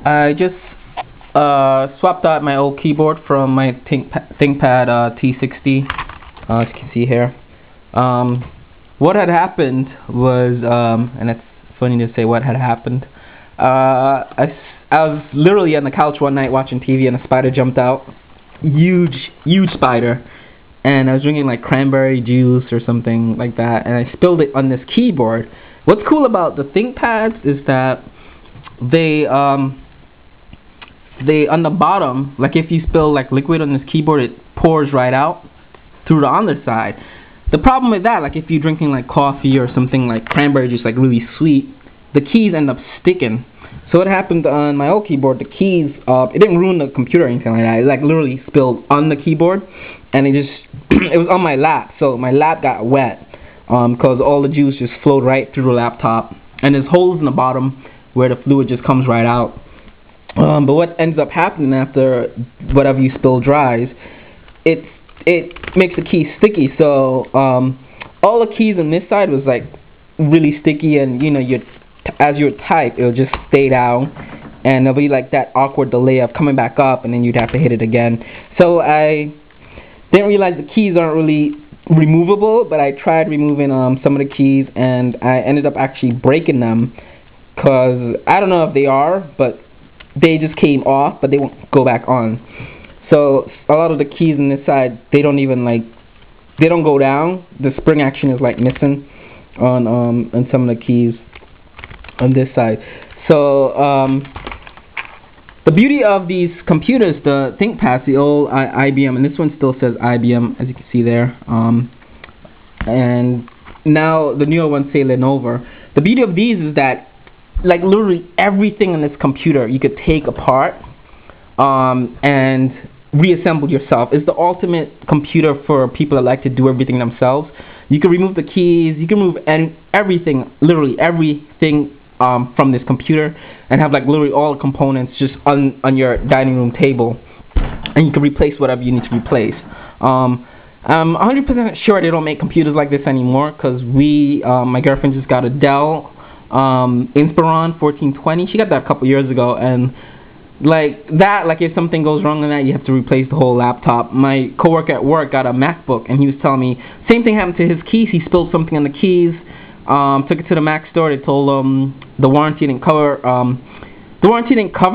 I just swapped out my old keyboard from my Thinkpad T60, as you can see here. What had happened was, and it's funny to say what had happened, I was literally on the couch one night watching TV and a spider jumped out. Huge spider. And I was drinking like cranberry juice or something like that, and I spilled it on this keyboard. What's cool about the Thinkpads is that they on the bottom, like if you spill like liquid on this keyboard, it pours right out through the underside. The problem with that, like if you're drinking like coffee or something like cranberry juice, like really sweet, the keys end up sticking. So what happened on my old keyboard, the keys, it didn't ruin the computer or anything like that. It like literally spilled on the keyboard, and it was on my lap, so my lap got wet because all the juice just flowed right through the laptop, and there's holes in the bottom where the fluid just comes right out. But what ends up happening after whatever you spill dries, it makes the key sticky. So all the keys on this side was like really sticky, and you know, as you type, it'll just stay down, and there'll be like that awkward delay of coming back up, and then you'd have to hit it again. So I didn't realize the keys aren't really removable, but I tried removing some of the keys, and I ended up actually breaking them, because I don't know if they are, but they just came off, but they won't go back on. So a lot of the keys on this side, they don't go down. The spring action is like missing on some of the keys on this side. So the beauty of these computers, the Thinkpads, the old IBM, and this one still says IBM, as you can see there, and now the newer ones say Lenovo. The beauty of these is that like literally everything in this computer you could take apart and reassemble yourself. It's the ultimate computer for people that like to do everything themselves. You can remove the keys, you can remove everything, literally everything from this computer, and have like literally all the components just on your dining room table, and you can replace whatever you need to replace. I'm 100% sure they don't make computers like this anymore, because my girlfriend just got a Dell Inspiron 1420. She got that a couple years ago, and like that, like if something goes wrong on that, you have to replace the whole laptop. My coworker at work got a MacBook, and he was telling me same thing happened to his keys. He spilled something on the keys. Took it to the Mac store. They told him the warranty didn't cover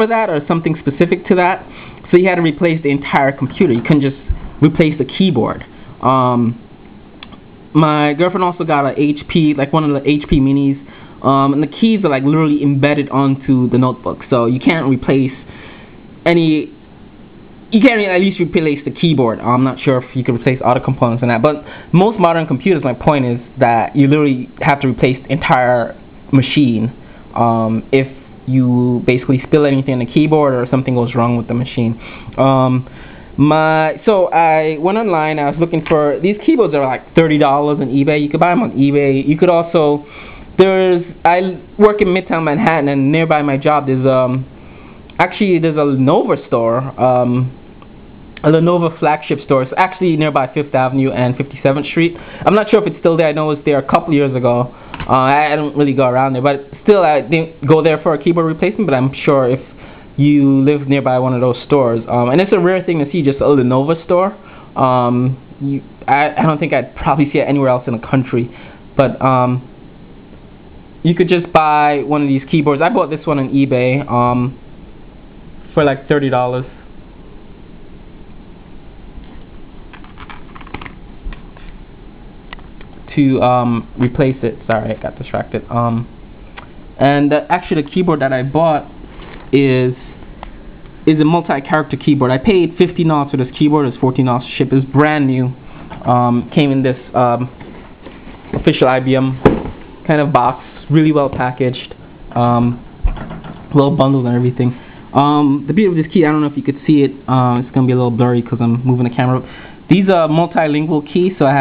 that, or something specific to that. So he had to replace the entire computer. You couldn't just replace the keyboard. My girlfriend also got a HP, like one of the HP minis, and the keys are like literally embedded onto the notebook. So you can't replace any. You can't at least replace the keyboard. I'm not sure if you can replace other components in that, but most modern computers, my point is that you literally have to replace the entire machine if you basically spill anything on the keyboard or something goes wrong with the machine. So I went online. I was looking for these keyboards that are like $30 on eBay. You could buy them on eBay. You could also I work in Midtown Manhattan, and nearby my job there's a Lenovo store, a Lenovo flagship store. It's actually nearby 5th Avenue and 57th Street. I'm not sure if it's still there. I know it was there a couple years ago. I don't really go around there, but still I didn't go there for a keyboard replacement, but I'm sure if you live nearby one of those stores, and it's a rare thing to see just a Lenovo store. I don't think I'd probably see it anywhere else in the country, but you could just buy one of these keyboards. I bought this one on eBay for like $30 to replace it. Sorry, I got distracted. And actually the keyboard that I bought is a multi-character keyboard. I paid $15 for this keyboard. It's $14 to ship. It's brand new. Came in this official IBM kind of box, really well packaged, well bundled and everything. The beauty of this key, I don't know if you could see it. It's gonna be a little blurry because I'm moving the camera. These are multilingual keys, so I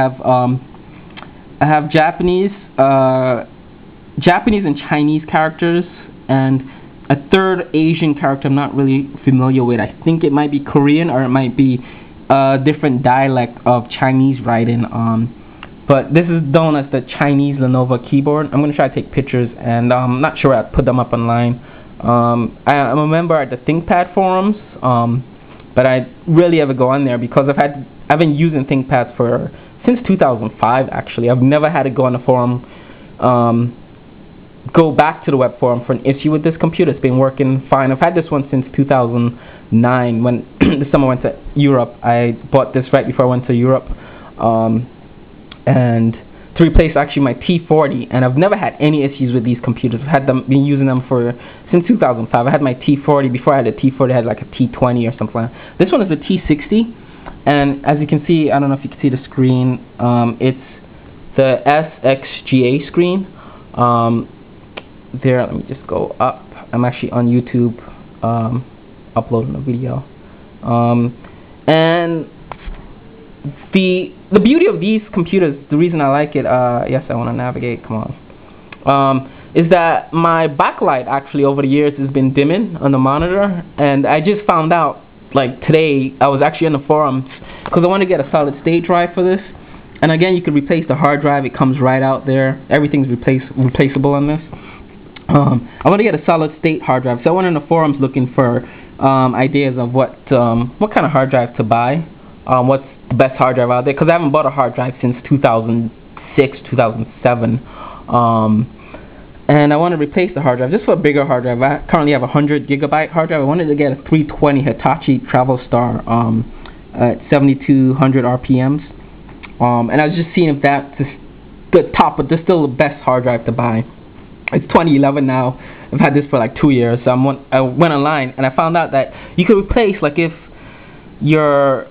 have Japanese and Chinese characters, and a third Asian character I'm not really familiar with. I think it might be Korean, or it might be a different dialect of Chinese writing. But this is known as the Chinese Lenovo keyboard. I'm going to try to take pictures, and I'm not sure I'll put them up online. I'm a member at the Thinkpad forums, but I rarely ever go on there because I've been using ThinkPads since 2005 actually. I've never had to go on the forum, go back to the web forum for an issue with this computer. It's been working fine. I've had this one since 2009 when the summer I went to Europe. I bought this right before I went to Europe, and to replace actually my T40, and I've never had any issues with these computers. I've been using them since 2005. I had my T40. Before I had a T40, I had like a T20 or something like that. This one is a T60, and as you can see, I don't know if you can see the screen, it's the SXGA screen. There, let me just go up. I'm actually on YouTube uploading a video. And the beauty of these computers, the reason I like it, yes, I want to navigate, come on, is that my backlight actually over the years has been dimming on the monitor, and I just found out, like today, I was actually in the forums, because I want to get a solid state drive for this, and again, you can replace the hard drive, it comes right out there, everything's replaceable on this. I want to get a solid state hard drive, so I went in the forums looking for ideas of what kind of hard drive to buy, what's the best hard drive out there, because I haven't bought a hard drive since 2006, 2007, and I want to replace the hard drive just for a bigger hard drive. I currently have a 100 gigabyte hard drive. I wanted to get a 320 Hitachi Travel Star at 7200 RPMs, and I was just seeing if that's the top, but this is still the best hard drive to buy. It's 2011 now. I've had this for like 2 years, so I went online and I found out that you could replace, like if your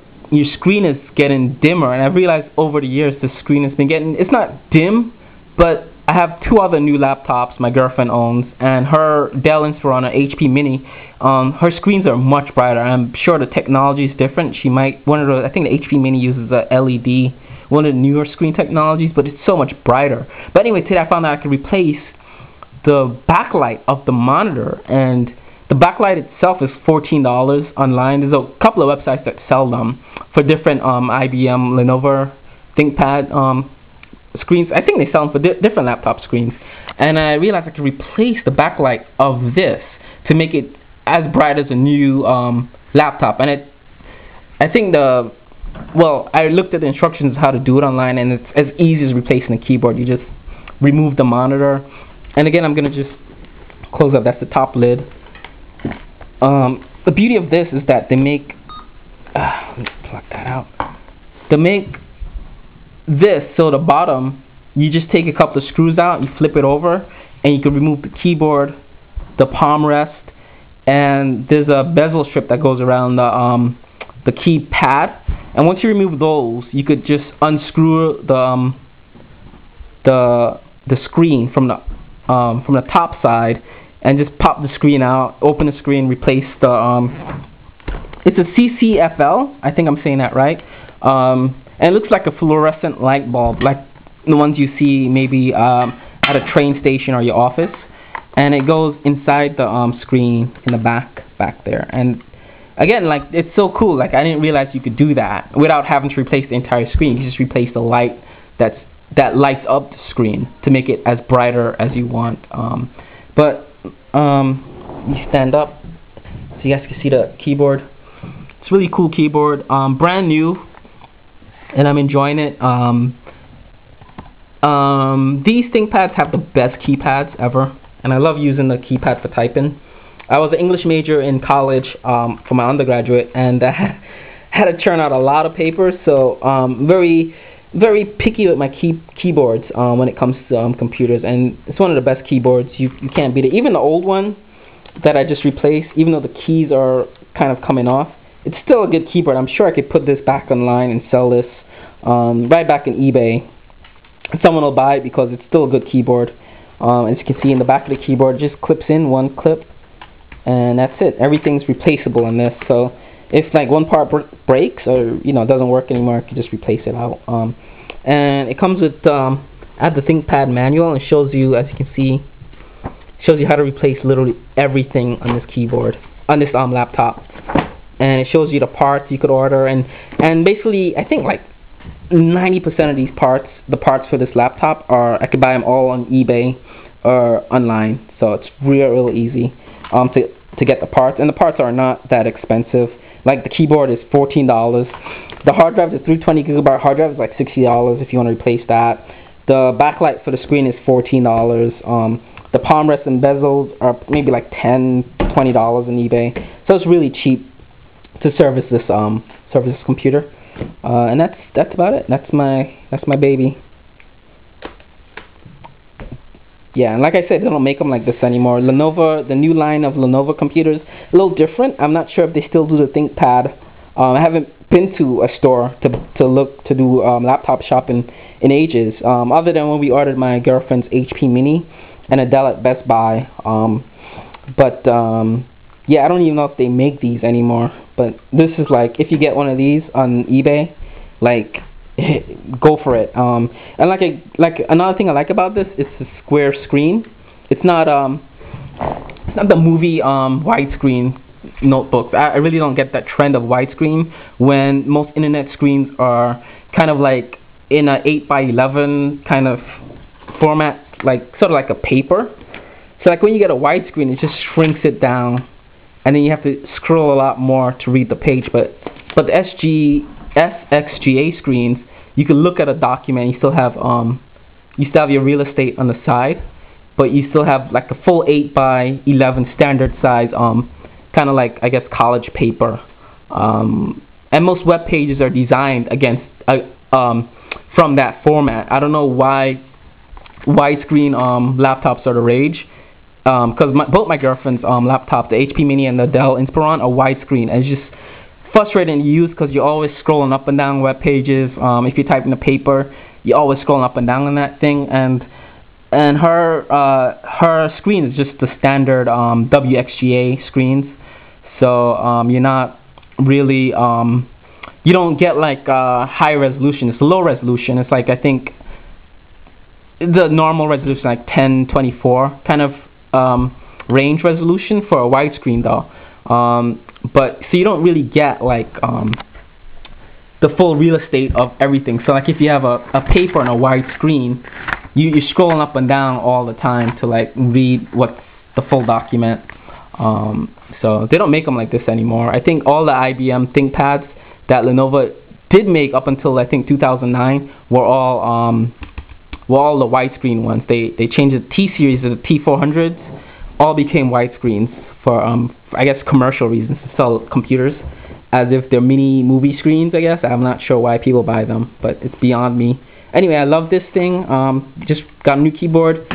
screen is getting dimmer, and I've realized over the years the screen has been getting, it's not dim, but I have two other new laptops my girlfriend owns, and her Dell Inspiron, HP Mini, her screens are much brighter. I'm sure the technology is different. She might, I think the HP Mini uses a LED, one of the newer screen technologies, but it's so much brighter. But anyway, today I found out I could replace the backlight of the monitor, and the backlight itself is $14 online. There's a couple of websites that sell them for different IBM, Lenovo Thinkpad screens. I think they sell them for different laptop screens, and I realized I could replace the backlight of this to make it as bright as a new laptop. And I think I looked at the instructions how to do it online, and it's as easy as replacing a keyboard. You just remove the monitor. And again, I'm going to just close up. That's the top lid. The beauty of this is that they make, let me pluck that out. They make this so the bottom, you just take a couple of screws out, you flip it over, and you can remove the keyboard, the palm rest, and there's a bezel strip that goes around the keypad. And once you remove those, you could just unscrew the screen from the top side, and just pop the screen out, open the screen, replace the it's a CCFL, I think I'm saying that right, and it looks like a fluorescent light bulb, like the ones you see maybe at a train station or your office, and it goes inside the screen in the back there. And again, like, it's so cool, like I didn't realize you could do that without having to replace the entire screen. You just replace the light that lights up the screen to make it as brighter as you want. You stand up so you guys can see the keyboard. It's a really cool keyboard, brand new, and I'm enjoying it. These ThinkPads have the best keypads ever, and I love using the keypad for typing. I was an English major in college for my undergraduate, and I had to churn out a lot of papers, so very picky with my keyboards when it comes to computers, and it's one of the best keyboards. You can't beat it. Even the old one that I just replaced, even though the keys are kind of coming off, it's still a good keyboard. I'm sure I could put this back online and sell this right back in eBay. Someone will buy it because it's still a good keyboard. As you can see in the back of the keyboard, it just clips in one clip, and that's it. Everything's replaceable in this. So if like one part breaks or doesn't work anymore, I can just replace it out. And it comes with I have the ThinkPad manual, and it shows you, as you can see, shows you how to replace literally everything on this keyboard, on this laptop. And it shows you the parts you could order, and basically I think like 90% of these parts, the parts for this laptop, I could buy them all on eBay or online. So it's real easy. to get the parts, and the parts are not that expensive. Like the keyboard is $14. The hard drive, the 320 gigabyte hard drive, is like $60 if you want to replace that. The backlight for the screen is $14. The palm rest and bezels are maybe like $10, $20 on eBay. So it's really cheap to service this computer. And that's about it. That's my baby. Yeah, and like I said, they don't make them like this anymore. Lenovo, the new line of Lenovo computers, a little different. I'm not sure if they still do the ThinkPad. I haven't been to a store to do laptop shopping in ages. Other than when we ordered my girlfriend's HP Mini and a Dell at Best Buy. Yeah, I don't even know if they make these anymore. But this is like, if you get one of these on eBay, like, go for it. And like another thing I like about this is the square screen. It's not the movie widescreen notebooks. I really don't get that trend of widescreen when most internet screens are kind of like in a 8x11 kind of format, like sort of like a paper. So like when you get a widescreen, it just shrinks it down, and then you have to scroll a lot more to read the page. But the SXGA screens, you can look at a document, you still have your real estate on the side, but you still have like a full 8x11 standard size, kind of like, I guess, college paper. And most web pages are designed against from that format. I don't know why widescreen laptops are the rage. Because both my girlfriend's laptop, the HP Mini and the Dell Inspiron, are widescreen, and it's just frustrating to use because you're always scrolling up and down web pages. If you're typing a paper, you're always scrolling up and down on that thing, and her screen is just the standard WXGA screens, so you're not really you don't get like high resolution. It's low resolution. It's like, I think the normal resolution like 1024 kind of range resolution for a widescreen though. But so you don't really get like the full real estate of everything. So like if you have a paper on a wide screen, you're scrolling up and down all the time to like read what's the full document. So they don't make them like this anymore. I think all the IBM Thinkpads that Lenovo did make up until I think 2009 were all the widescreen ones. They changed the T series to the T400s. All became widescreens for I guess commercial reasons, to sell computers as if they're mini movie screens. I guess I'm not sure why people buy them, but it's beyond me. Anyway, I love this thing. Just got a new keyboard.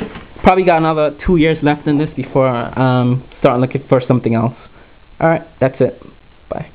Probably got another 2 years left in this before starting looking for something else. Alright, that's it. Bye.